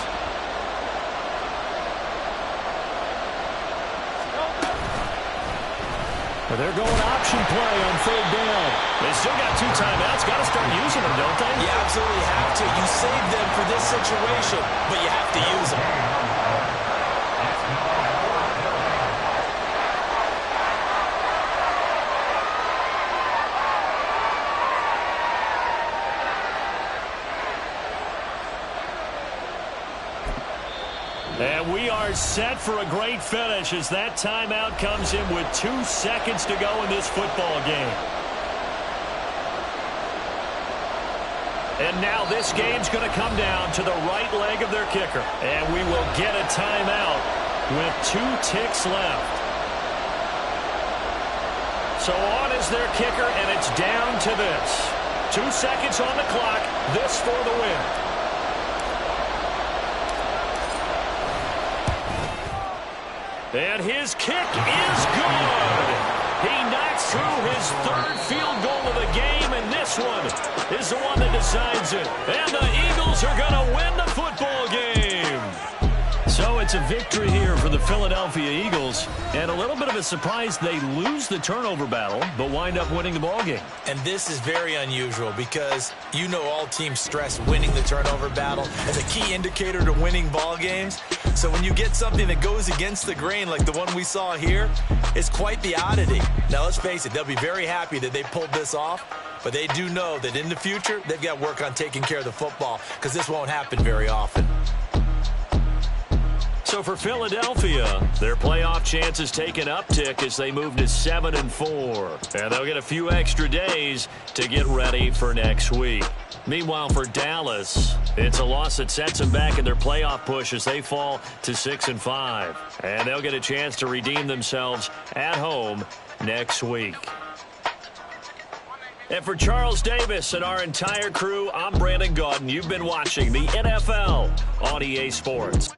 Well, they're going option play on 3rd down. They still got 2 timeouts. Got to start using them, don't they? You absolutely have to. You save them for this situation, but you have to use them. And we are set for a great finish as that timeout comes in with 2 seconds to go in this football game. And now this game's going to come down to the right leg of their kicker. And we will get a timeout with 2 ticks left. So on is their kicker, and it's down to this. 2 seconds on the clock, this for the win. And his kick is good. He knocks through his 3rd field goal of the game, and this one is the one that decides it. And the Eagles are going to win the football game. So it's a victory here for the Philadelphia Eagles, and a little bit of a surprise they lose the turnover battle, but wind up winning the ball game. And this is very unusual because you know all teams stress winning the turnover battle as a key indicator to winning ball games. So when you get something that goes against the grain like the one we saw here, it's quite the oddity. Now let's face it, they'll be very happy that they pulled this off, but they do know that in the future they've got to work on taking care of the football because this won't happen very often. So for Philadelphia, their playoff chances take an uptick as they move to 7-4. And they'll get a few extra days to get ready for next week. Meanwhile, for Dallas, it's a loss that sets them back in their playoff push as they fall to 6-5. And they'll get a chance to redeem themselves at home next week. And for Charles Davis and our entire crew, I'm Brandon Gaudin. You've been watching the NFL on EA Sports.